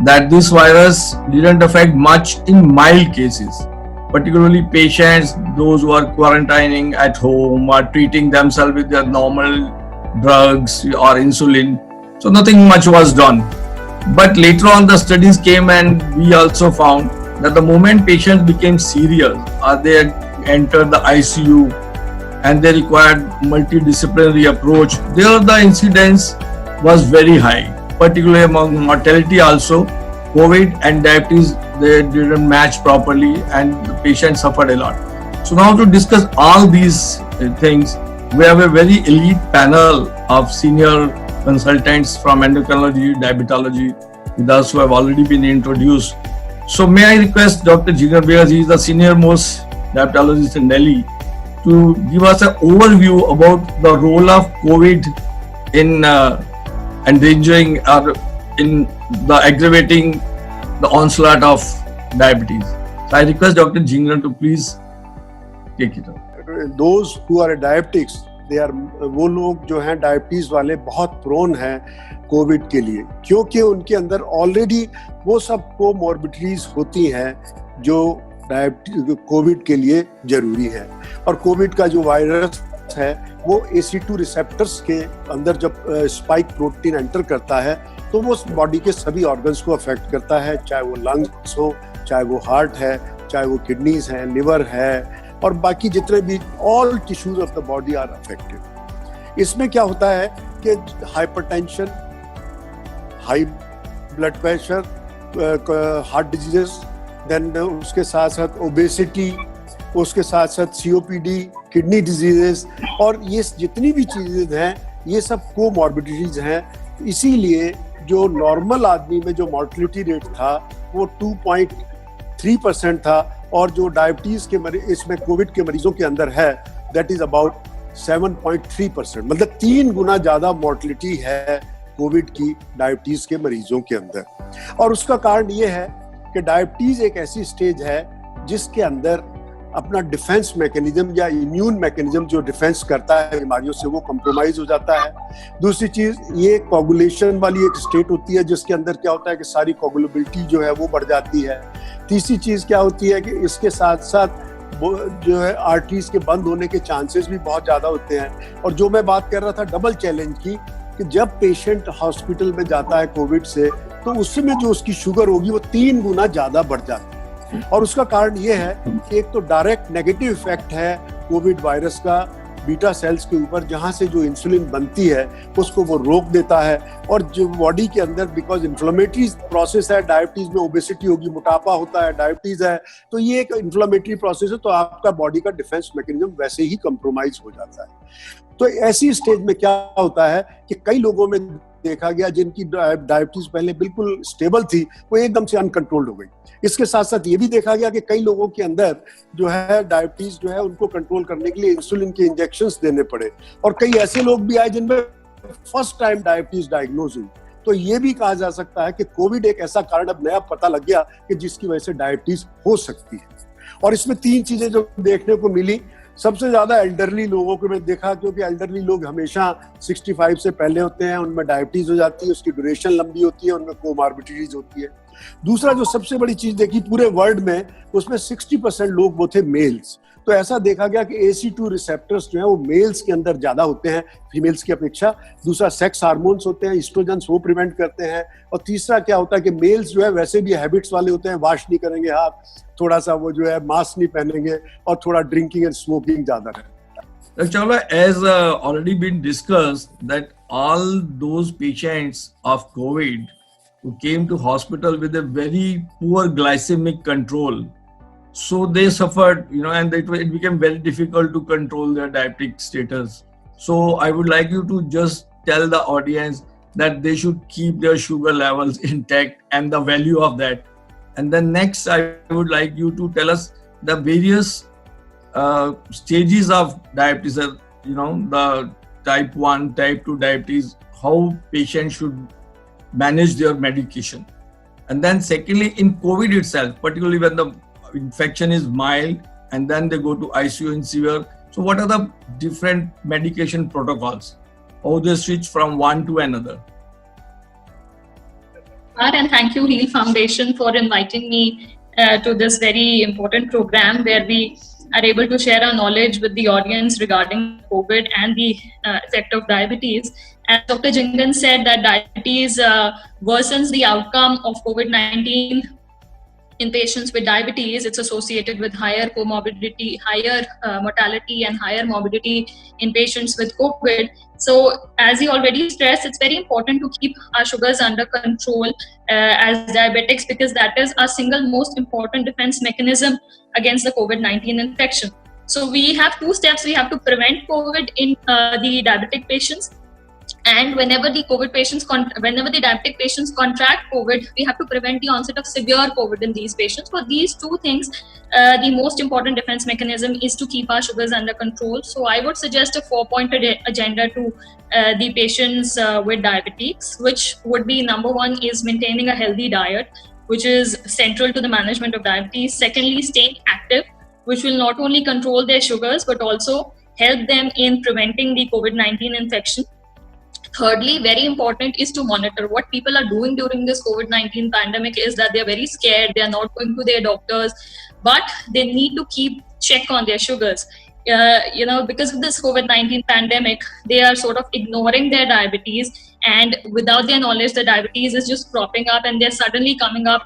that this virus didn't affect much in mild cases, particularly patients, those who are quarantining at home or treating themselves with their normal drugs or insulin. So nothing much was done. But later on, the studies came and we also found that the moment patients became serious or they entered the ICU and they required multidisciplinary approach, there the incidence was very high, particularly among mortality also. COVID and diabetes, they didn't match properly and the patient suffered a lot. So now to discuss all these things, we have a very elite panel of senior consultants from endocrinology, diabetology with us who have already been introduced. So may I request Dr. Jigar Begas, he is the senior most diabetologist in Delhi, to give us an overview about the role of COVID in endangering or in the aggravating the onslaught of diabetes. So I request Dr. Jingran to please take it up. Those who are diabetics, they are वो लोग जो हैं diabetes वाले बहुत prone हैं Covid के लिए, क्योंकि उनके अंदर ऑलरेडी वो सब कोमॉर्बिडिटीज होती हैं जो कोविड के लिए जरूरी है। और कोविड का जो वायरस है वो AC2 रिसेप्टर्स के अंदर जब स्पाइक प्रोटीन एंटर करता है तो वो बॉडी के सभी ऑर्गन्स को अफेक्ट करता है, चाहे वो लंग्स हो, चाहे वो हार्ट है, चाहे वो किडनीज है, लिवर है और बाकी जितने भी all tissues of the body are affected. इसमें क्या होता है कि hypertension, high blood pressure, heart diseases, then उसके साथ साथ ओबेसिटी, उसके साथ साथ COPD, किडनी डिजीजेस और ये जितनी भी चीजें हैं ये सब कोमॉर्बिडिटीज हैं। इसीलिए जो नॉर्मल आदमी में जो मॉर्टेलिटी रेट था वो 2.3% था और जो डायबिटीज के इसमें कोविड के मरीजों के अंदर है दैट इज अबाउट 7.3%, मतलब 3 गुना ज्यादा मॉर्टेलिटी है कोविड की डायबिटीज के मरीजों के अंदर। और उसका कारण ये है कि डायबिटीज एक ऐसी स्टेज है जिसके अंदर अपना डिफेंस मैकेनिज्म या इम्यून मैकेनिज्म जो डिफेंस करता है बीमारियों से वो कंप्रोमाइज हो जाता है। दूसरी चीज ये कोगुलेशन वाली एक स्टेट होती है जिसके अंदर क्या होता है कि सारी कोगुलेबिलिटी जो है वो बढ़ जाती है। तीसरी चीज क्या होती है कि इसके साथ साथ वो जो है आर्टरीज के बंद होने के चांसेस भी बहुत ज्यादा होते हैं। और जो मैं बात कर रहा था डबल चैलेंज की, कि जब पेशेंट हॉस्पिटल में जाता है कोविड से तो उसमें जो उसकी शुगर होगी वो 3 गुना ज्यादा बढ़ जाती है। और उसका कारण ये है कि एक तो डायरेक्ट नेगेटिव इफेक्ट है कोविड वायरस का बीटा सेल्स के ऊपर, जहां से जो इंसुलिन बनती है उसको वो रोक देता है। और जो बॉडी के अंदर बिकॉज इन्फ्लेमेटरी प्रोसेस है, डायबिटीज में ओबेसिटी होगी, मोटापा होता है, डायबिटीज है, तो ये एक इन्फ्लेमेटरी प्रोसेस है, तो आपका बॉडी का डिफेंस मैकेनिज्म वैसे ही कंप्रोमाइज हो जाता है। तो ऐसी स्टेज में क्या होता है कि कई लोगों में देखा गया जिनकी डायबिटीज पहले बिल्कुल स्टेबल थी वो एकदम से अनकंट्रोल्ड हो गई। इसके साथ साथ ये भी देखा गया कि कई लोगों के अंदर जो है डायबिटीज जो है उनको कंट्रोल करने के लिए इंसुलिन के इंजेक्शंस देने पड़े और कई ऐसे लोग भी आए जिनमें फर्स्ट टाइम डायबिटीज डायग्नोज हुई। तो ये भी कहा जा सकता है कि कोविड एक ऐसा कारण अब नया पता लग गया कि जिसकी वजह से डायबिटीज हो सकती है। और इसमें 3 चीजें जो देखने को मिली, सबसे ज्यादा एल्डरली लोगों को मैं देखा, क्योंकि एल्डरली लोग हमेशा 65 से पहले होते हैं, उनमें डायबिटीज हो जाती है, उसकी ड्यूरेशन लंबी होती है, उनमें कोमॉर्बिडिटीज होती है। दूसरा जो सबसे बड़ी चीज देखी पूरे वर्ल्ड में, उसमें 60% लोग वो थे मेल्स। तो ऐसा देखा गया कि AC2 रिसेप्टर्स जो है वो मेल्स के अंदर ज्यादा होते हैं फीमेल्स की अपेक्षा। दूसरा सेक्स हार्मोन्स होते हैं, एस्ट्रोजन्स, वो प्रिवेंट करते हैं। और तीसरा क्या होता है कि मेल्स जो है वैसे भी हैबिट्स वाले होते हैं, वॉश नहीं करेंगे हाथ, थोड़ा सा वो जो है मास्क नहीं पहनेंगे और थोड़ा ड्रिंकिंग एंड स्मोकिंग ज्यादा है। Chawla, as already been discussed, that all those patients of COVID who came to hospital with a very poor glycemic control, so they suffered, and it became very difficult to control their diabetic status. So I would like you to just tell the audience that they should keep their sugar levels intact and the value of that. And then next, I would like you to tell us the various stages of diabetes, the type 1, type 2 diabetes, how patients should manage their medication. And then secondly, in COVID itself, particularly when the infection is mild and then they go to ICU in severe. So what are the different medication protocols? How they switch from one to another? And thank you, Heal Foundation, for inviting me to this very important program where we are able to share our knowledge with the audience regarding COVID and the effect of diabetes. As Dr. Jingan said, that diabetes worsens the outcome of COVID-19 in patients with diabetes. It's associated with higher comorbidity, higher mortality, and higher morbidity in patients with COVID. So, as he already stressed, it's very important to keep our sugars under control as diabetics, because that is our single most important defense mechanism against the COVID-19 infection. So, we have two steps. We have to prevent COVID in the diabetic patients. And whenever the diabetic patients contract COVID, we have to prevent the onset of severe COVID in these patients. For these two things, the most important defense mechanism is to keep our sugars under control. So I would suggest a 4-point agenda to the patients with diabetes, which would be: number one is maintaining a healthy diet, which is central to the management of diabetes. Secondly, staying active, which will not only control their sugars but also help them in preventing the COVID-19 infection. Thirdly, very important is to monitor. What people are doing during this COVID-19 pandemic is that they're very scared. They are not going to their doctors, but they need to keep check on their sugars. Because of this COVID-19 pandemic, they are sort of ignoring their diabetes, and without their knowledge, the diabetes is just cropping up, and they're suddenly coming up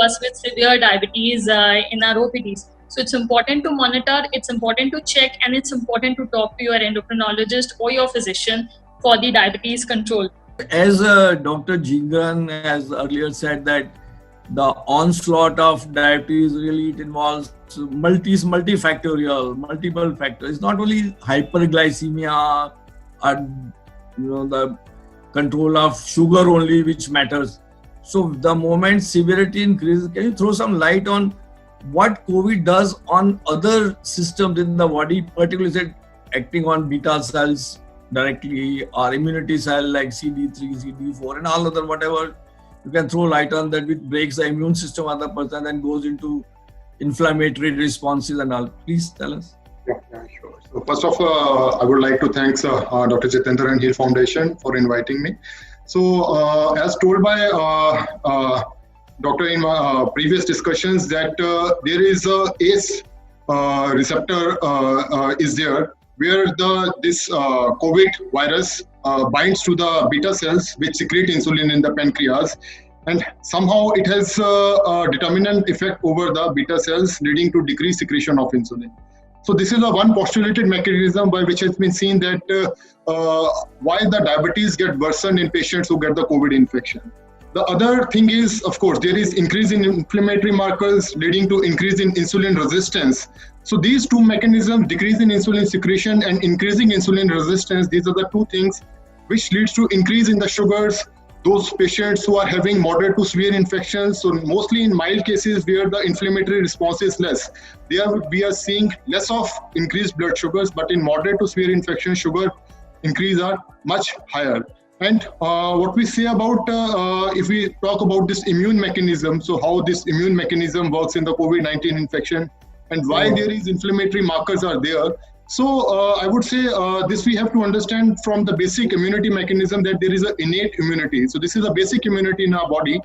us with severe diabetes in our OPDs. So it's important to monitor, it's important to check, and it's important to talk to your endocrinologist or your physician for the diabetes control. As Dr. Jingan has earlier said, that the onslaught of diabetes really it involves multifactorial, multiple factors. It's not only hyperglycemia and the control of sugar only which matters. So the moment severity increases, can you throw some light on what COVID does on other systems in the body, particularly acting on beta cells directly, or immunity cell like CD3, CD4 and all other whatever you can throw light on, that which breaks the immune system of the person and goes into inflammatory responses and all. Please tell us. Yeah, sure. So first of all, I would like to thank Dr. Jitendra and Heal Foundation for inviting me. So as told by Doctor in previous discussions, that there is a ACE receptor is there, where this COVID virus binds to the beta cells which secrete insulin in the pancreas, and somehow it has a determinant effect over the beta cells, leading to decreased secretion of insulin. So this is one postulated mechanism by which has been seen that why the diabetes get worsened in patients who get the COVID infection. The other thing is, of course, there is increase in inflammatory markers leading to increase in insulin resistance. So these two mechanisms, decrease in insulin secretion and increasing insulin resistance, these are the two things which leads to increase in the sugars. Those patients who are having moderate to severe infections, so mostly in mild cases where the inflammatory response is less, we are seeing less of increased blood sugars, but in moderate to severe infection, sugar increase are much higher. And what we say about, if we talk about this immune mechanism, so how this immune mechanism works in the COVID-19 infection and why there is inflammatory markers are there. So I would say this we have to understand from the basic immunity mechanism, that there is an innate immunity. So this is a basic immunity in our body,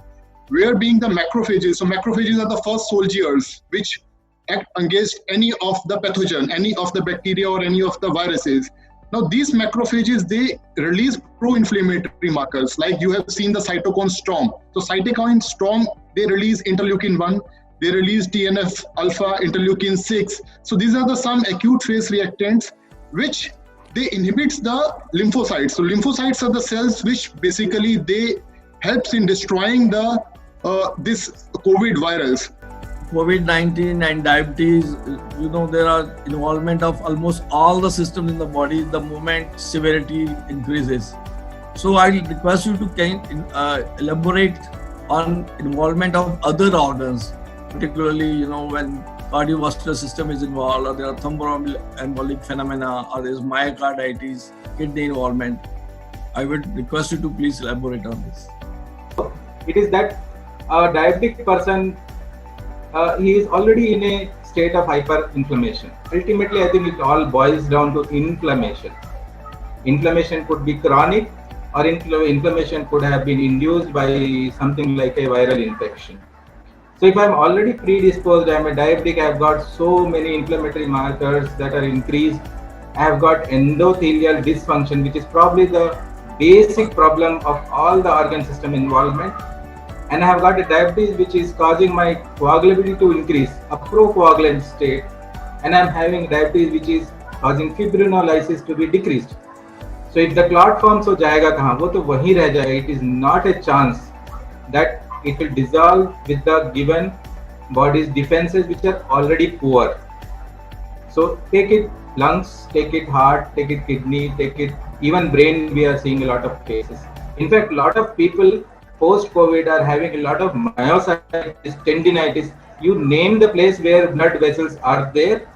where being the macrophages. So macrophages are the first soldiers which act against any of the pathogen, any of the bacteria or any of the viruses. Now these macrophages, they release pro-inflammatory markers, like you have seen the cytokine storm. So cytokine storm, they release interleukin-1, they release TNF-alpha, interleukin-6. So these are the some acute phase reactants which they inhibits the lymphocytes. So lymphocytes are the cells which basically they helps in destroying the this COVID virus. COVID-19 and diabetes, there are involvement of almost all the systems in the body the moment severity increases. So I request you to elaborate on involvement of other organs, particularly, when cardiovascular system is involved, or there are thromboembolic phenomena, or there is myocarditis, kidney involvement. I would request you to please elaborate on this. It is that a diabetic person, he is already in a state of hyperinflammation. Ultimately, I think it all boils down to inflammation. Inflammation could be chronic or inflammation could have been induced by something like a viral infection. So if I'm already predisposed, I'm a diabetic, I've got so many inflammatory markers that are increased, I've got endothelial dysfunction, which is probably the basic problem of all the organ system involvement, and I have got a diabetes which is causing my coagulability to increase, a procoagulant state, and I'm having diabetes which is causing fibrinolysis to be decreased. So if the clot forms, हो जाएगा कहाँ? वो तो वहीं रह जाएगा. It is not a chance that it will dissolve with the given body's defenses which are already poor. So take it lungs, take it heart, take it kidney, take it even brain. We are seeing a lot of cases. In fact, a lot of people post-COVID are having a lot of myositis, tendinitis. You name the place where blood vessels are there,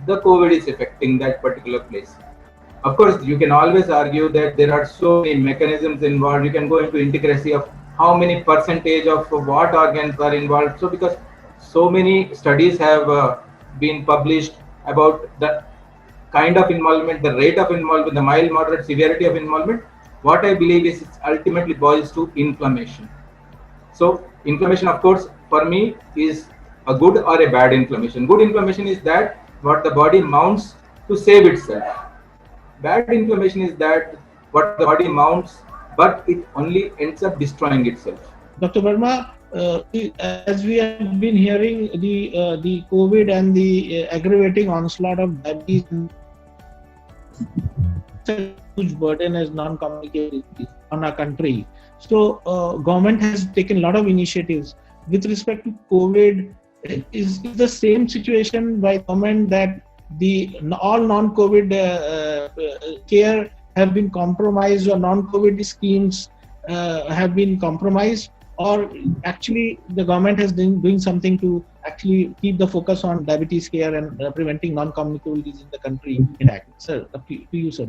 the COVID is affecting that particular place. Of course, you can always argue that there are so many mechanisms involved. You can go into intricacy of how many percentage of what organs are involved. So because so many studies have been published about the kind of involvement, the rate of involvement, the mild, moderate, severity of involvement, what I believe is it ultimately boils to inflammation. So inflammation, of course, for me is a good or a bad inflammation. Good inflammation is that what the body mounts to save itself. Bad inflammation is that what the body mounts, but it only ends up destroying itself. Dr. Verma, as we have been hearing, the COVID and the aggravating onslaught of diabetes, a huge burden as non-communicable on our country. So, government has taken a lot of initiatives with respect to COVID. Is the same situation by government that all non-COVID care have been compromised, or non-COVID schemes have been compromised, or actually the government has been doing something to actually keep the focus on diabetes care and preventing non-communicable disease in the country intact? Sir, up to you, sir.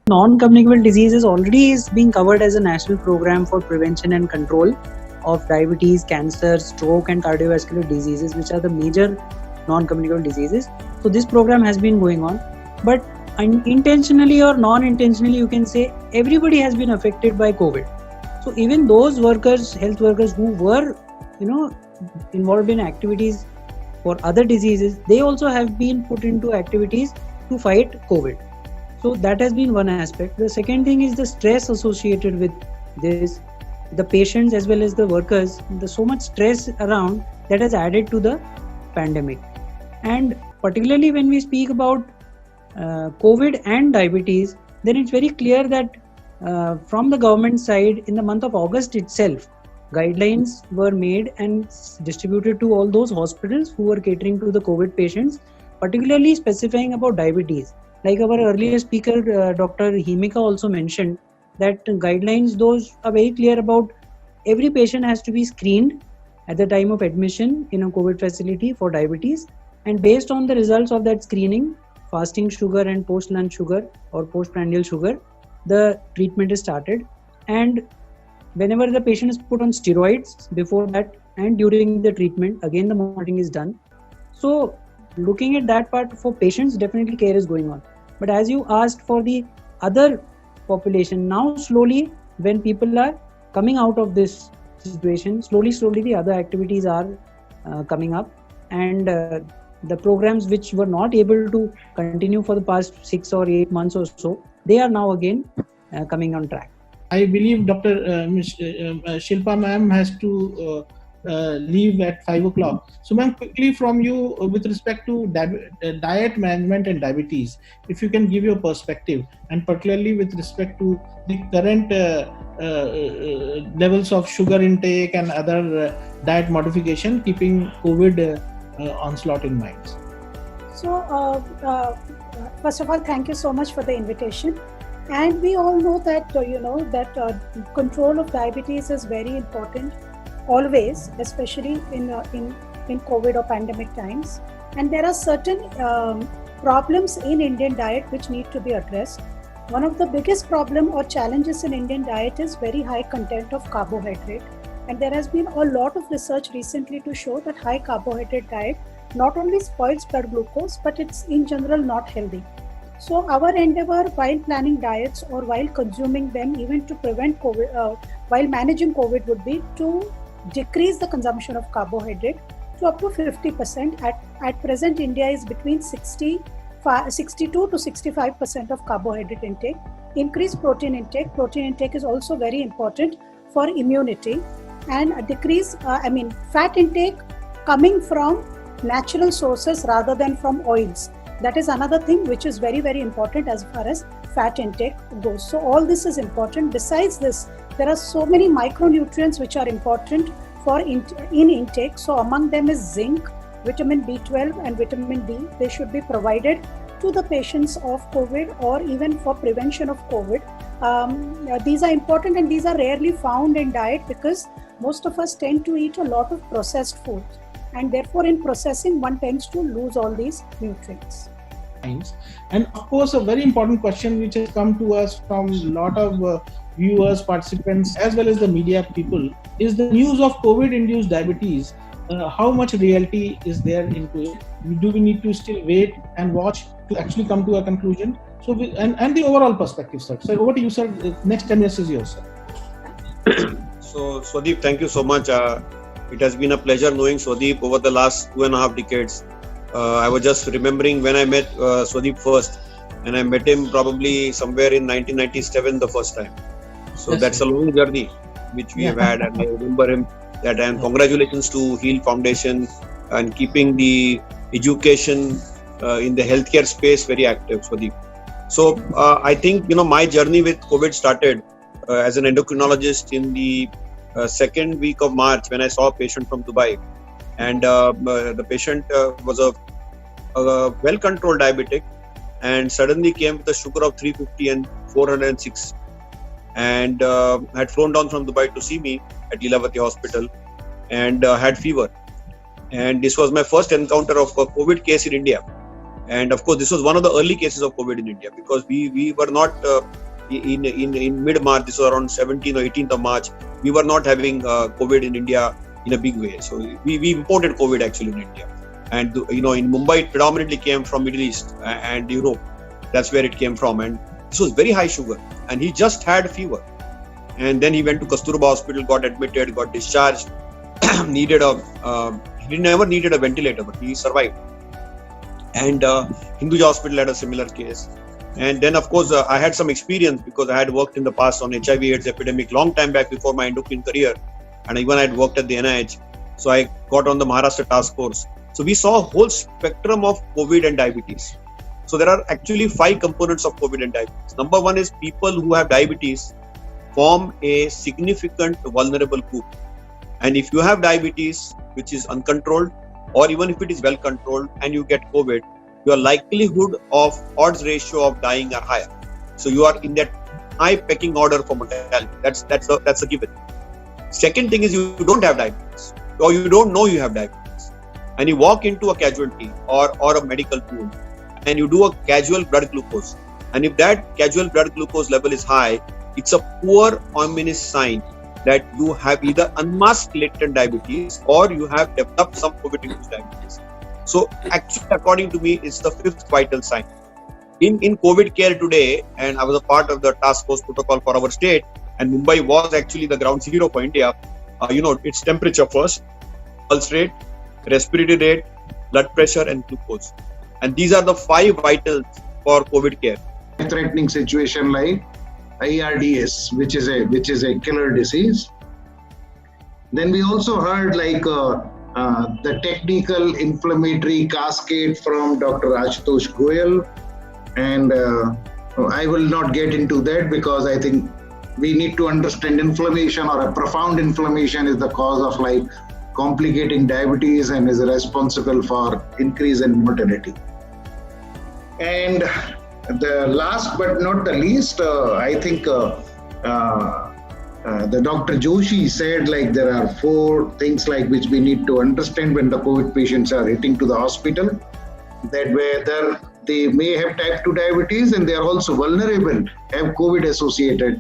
Non-communicable diseases already is being covered as a national program for prevention and control of diabetes, cancer, stroke and cardiovascular diseases, which are the major non-communicable diseases. So this program has been going on, but intentionally or non-intentionally, you can say everybody has been affected by COVID. So even those workers, health workers who were, involved in activities for other diseases, they also have been put into activities to fight COVID. So that has been one aspect. The second thing is the stress associated with this. The patients as well as the workers, there's so much stress around that has added to the pandemic. And particularly when we speak about COVID and diabetes, then it's very clear that from the government side, in the month of August itself, guidelines were made and distributed to all those hospitals who were catering to the COVID patients, particularly specifying about diabetes. Like our earlier speaker, Dr. Himika also mentioned, that guidelines, those are very clear about every patient has to be screened at the time of admission in a COVID facility for diabetes, and based on the results of that screening, fasting sugar and post-lunch sugar or postprandial sugar, the treatment is started. And whenever the patient is put on steroids before that and during the treatment, again the monitoring is done. So looking at that part, for patients, definitely care is going on. But as you asked for the other population, now slowly when people are coming out of this situation, slowly the other activities are coming up, and the programs which were not able to continue for the past 6 or 8 months or so, they are now again coming on track. I believe Dr. Shilpa ma'am has to leave at 5 o'clock. So ma'am, quickly from you with respect to diet management and diabetes, if you can give your perspective, and particularly with respect to the current levels of sugar intake and other diet modification, keeping COVID onslaught in mind. So first of all, thank you so much for the invitation. And we all know that control of diabetes is very important always, especially in COVID or pandemic times. And there are certain problems in Indian diet which need to be addressed. One of the biggest problem or challenges in Indian diet is very high content of carbohydrate. And there has been a lot of research recently to show that high carbohydrate diet not only spoils blood glucose, but it's in general not healthy. So our endeavor while planning diets or while consuming them, even to prevent COVID, while managing COVID, would be to decrease the consumption of carbohydrate to up to 50%. At present, India is between 62 to 65% of carbohydrate intake. Increase protein intake. Protein intake is also very important for immunity, and decrease fat intake coming from natural sources rather than from oils. That is another thing which is very, very important as far as fat intake goes. So all this is important. Besides this, there are so many micronutrients which are important for in intake. So among them is zinc, vitamin B12 and vitamin D. They should be provided to the patients of COVID or even for prevention of COVID. These are important, and these are rarely found in diet because most of us tend to eat a lot of processed food, and therefore in processing one tends to lose all these nutrients. And of course, a very important question which has come to us from a lot of viewers, participants, as well as the media people, is the news of COVID-induced diabetes. How much reality is there into it? Do we need to still wait and watch to actually come to a conclusion? So, and the overall perspective, sir. So, over to you, sir. Next 10 minutes is yours, sir. So, Swadeep, thank you so much. It has been a pleasure knowing Swadeep over the last 2.5 decades. I was just remembering when I met Swadeep first, and I met him probably somewhere in 1997 the first time. So that's a long journey which we have had, and I remember him that. And congratulations to Heal Foundation and keeping the education in the healthcare space very active, Swadeep. So I think my journey with COVID started as an endocrinologist in the second week of March when I saw a patient from Dubai. And the patient was a well-controlled diabetic, and suddenly came with a sugar of 350 and 406, and had flown down from Dubai to see me at Lilavati Hospital, and had fever. And this was my first encounter of a COVID case in India. And of course, this was one of the early cases of COVID in India, because we were not in mid-March. This was around 17th or 18th of March. We were not having COVID in India in a big way. So we imported COVID actually in India. And in Mumbai, it predominantly came from Middle East and Europe. That's where it came from. And this was very high sugar. And he just had fever. And then he went to Kasturba Hospital, got admitted, got discharged. He never needed a ventilator, but he survived. And Hinduja Hospital had a similar case. And then, of course, I had some experience because I had worked in the past on HIV/AIDS epidemic long time back before my endocrine career. And even I had worked at the NIH. So I got on the Maharashtra task force. So we saw a whole spectrum of COVID and diabetes. So there are actually 5 components of COVID and diabetes. Number 1 is people who have diabetes form a significant vulnerable group. And if you have diabetes, which is uncontrolled, or even if it is well controlled and you get COVID, your likelihood of odds ratio of dying are higher. So you are in that high pecking order for mortality. That's a given. Second thing is you don't have diabetes, or you don't know you have diabetes, and you walk into a casualty or a medical pool and you do a casual blood glucose, and if that casual blood glucose level is high, it's a poor ominous sign that you have either unmasked latent diabetes or you have developed some COVID-induced diabetes. So actually, according to me, it's the 5th vital sign. In COVID care today, and I was a part of the task force protocol for our state, and Mumbai was actually the ground zero for India. It's temperature first, pulse rate, respiratory rate, blood pressure, and glucose. And these are the 5 vitals for COVID care. Threatening situation like ARDS, which is a killer disease. Then we also heard the technical inflammatory cascade from Dr. Ashutosh Goyal, and I will not get into that because I think we need to understand inflammation, or a profound inflammation is the cause of complicating diabetes and is responsible for increase in mortality. And the last but not the least, I think the Dr. Joshi said there are 4 things which we need to understand when the COVID patients are hitting to the hospital, that whether they may have type 2 diabetes and they are also vulnerable, have COVID associated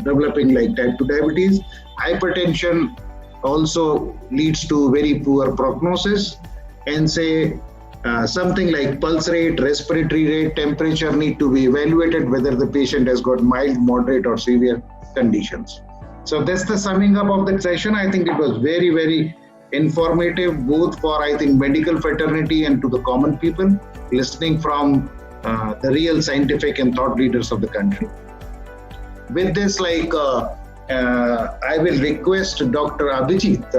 developing type 2 diabetes. Hypertension also leads to very poor prognosis, and say something like pulse rate, respiratory rate, temperature need to be evaluated whether the patient has got mild, moderate or severe conditions. So that's the summing up of the session. I think it was very, very informative, both for, I think, medical fraternity and to the common people, listening from the real scientific and thought leaders of the country. With this, I will request Dr. Abhijit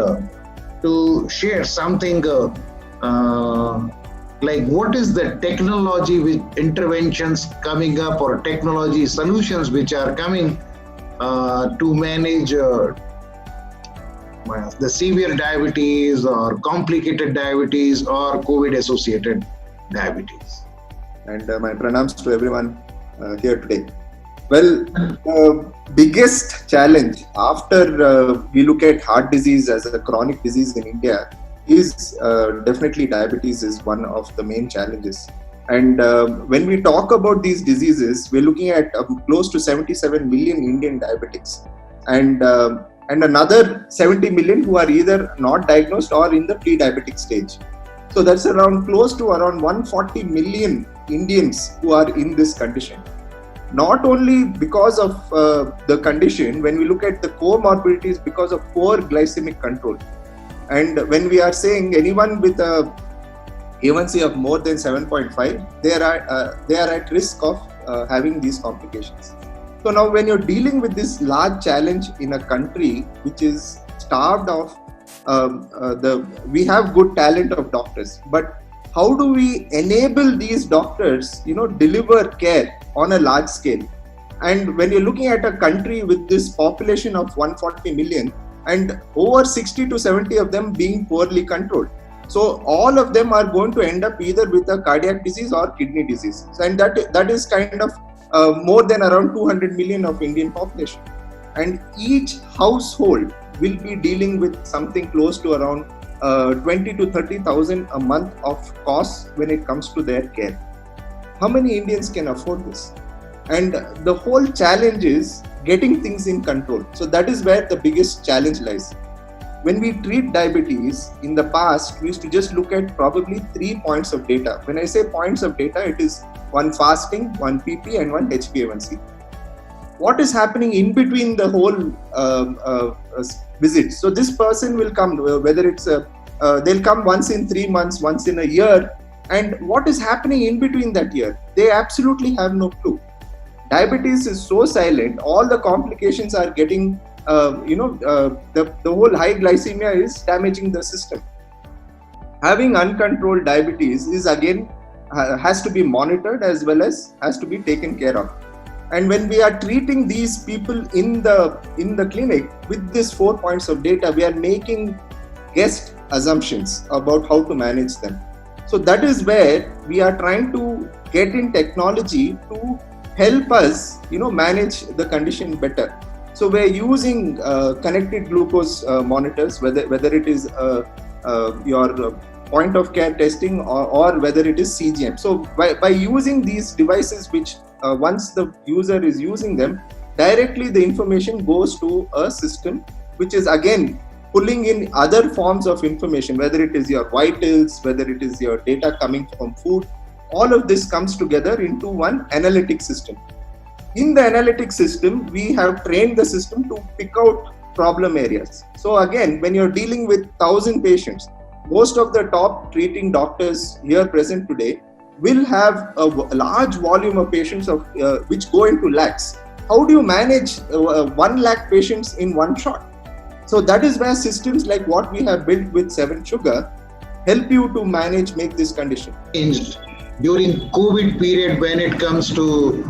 to share something like what is the technology with interventions coming up or technology solutions which are coming to manage the severe diabetes or complicated diabetes or COVID-associated diabetes. And my pranams to everyone here today. Well, the biggest challenge after we look at heart disease as a chronic disease in India is definitely diabetes is one of the main challenges. And when we talk about these diseases, we're looking at close to 77 million Indian diabetics and another 70 million who are either not diagnosed or in the pre-diabetic stage. So that's close to around 140 million Indians who are in this condition. Not only because of the condition, when we look at the comorbidities because of poor glycemic control. And when we are saying anyone with a A1C of more than 7.5, they are at risk of having these complications. So now when you're dealing with this large challenge in a country which is starved of we have good talent of doctors, but how do we enable these doctors, deliver care on a large scale? And when you're looking at a country with this population of 140 million and over 60 to 70 of them being poorly controlled, so all of them are going to end up either with a cardiac disease or kidney disease. And that is kind of more than around 200 million of Indian population. And each household will be dealing with something close to around 20 to 30,000 a month of costs when it comes to their care. How many Indians can afford this? And the whole challenge is getting things in control. So that is where the biggest challenge lies. When we treat diabetes, in the past, we used to just look at probably 3 points of data. When I say points of data, it is one fasting, one PP and one HbA1c. What is happening in between the whole visit? So this person will come, whether it's they'll come once in 3 months, once in a year. And what is happening in between that year? They absolutely have no clue. Diabetes is so silent, all the complications are getting, the whole high glycemia is damaging the system. Having uncontrolled diabetes is again, has to be monitored as well as has to be taken care of. And when we are treating these people in the clinic with these 4 points of data, we are making guessed assumptions about how to manage them. So that is where we are trying to get in technology to help us, manage the condition better. So we're using connected glucose monitors, whether it is your point of care testing or whether it is CGM. So by using these devices, which once the user is using them, directly the information goes to a system, which is again pulling in other forms of information, whether it is your vitals, whether it is your data coming from food. All of this comes together into one analytic system. In the analytic system, we have trained the system to pick out problem areas. So again, when you're dealing with 1,000 patients, most of the top treating doctors here present today will have a large volume of patients which go into lakhs. How do you manage 1 lakh patients in one shot? So that is where systems like what we have built with 7Sugar help you to make this condition. During COVID period, when it comes to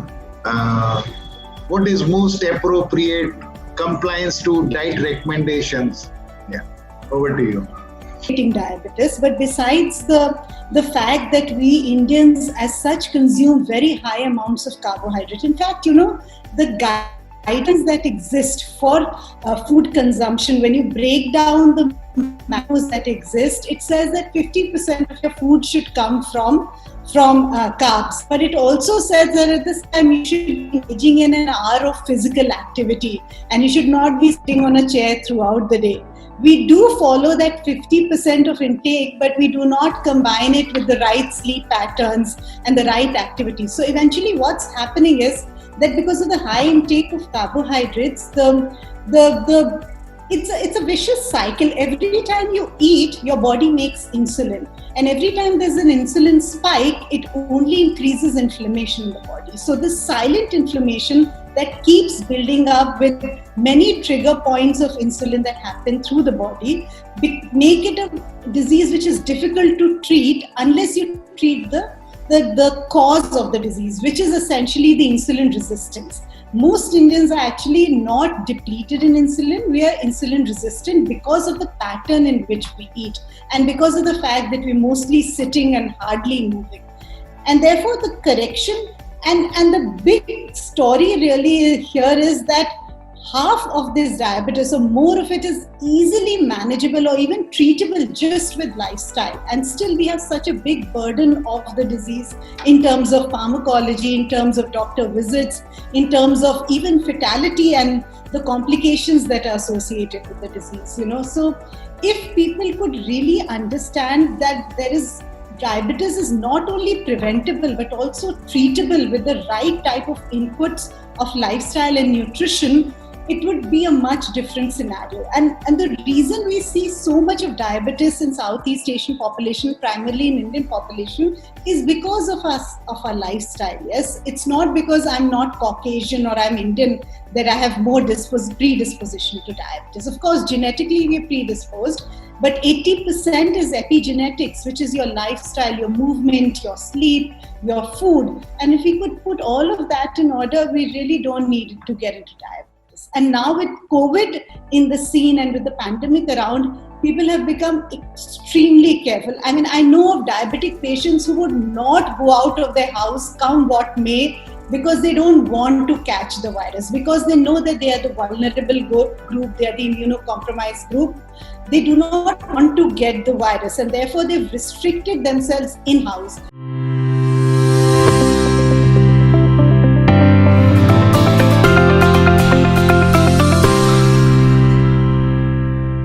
what is most appropriate compliance to diet recommendations. Yeah, over to you. Diabetes, but besides the fact that we Indians as such consume very high amounts of carbohydrate. In fact, the guidance that exist for food consumption, when you break down the macros that exist, it says that 50% of your food should come from carbs. But it also says that at this time you should be engaging in an hour of physical activity and you should not be sitting on a chair throughout the day. we do follow that 50% of intake, but we do not combine it with the right sleep patterns and the right activities. So eventually what's happening is that because of the high intake of carbohydrates, it's a vicious cycle. Every time you eat, your body makes insulin. And every time there's an insulin spike, it only increases inflammation in the body. So this silent inflammation that keeps building up with many trigger points of insulin that happen through the body, make it a disease which is difficult to treat unless you treat the cause of the disease, which is essentially the insulin resistance. Most Indians are actually not depleted in insulin. We are insulin resistant because of the pattern in which we eat and because of the fact that we're mostly sitting and hardly moving. And therefore the correction and the big story really here is that half of this diabetes or more of it is easily manageable or even treatable just with lifestyle. And still we have such a big burden of the disease in terms of pharmacology, in terms of doctor visits, in terms of even fatality and the complications that are associated with the disease, So if people could really understand that diabetes is not only preventable but also treatable with the right type of inputs of lifestyle and nutrition, it would be a much different scenario. And the reason we see so much of diabetes in Southeast Asian population, primarily in Indian population, is because of our lifestyle. Yes, it's not because I'm not Caucasian or I'm Indian that I have more predisposition to diabetes. Of course, genetically we are predisposed, but 80% is epigenetics, which is your lifestyle, your movement, your sleep, your food. And if we could put all of that in order, we really don't need to get into diabetes. And now with COVID in the scene and with the pandemic around, people have become extremely careful. I mean, I know of diabetic patients who would not go out of their house, come what may, because they don't want to catch the virus, because they know that they are the vulnerable group, they are the immunocompromised group. They do not want to get the virus and therefore they've restricted themselves in-house.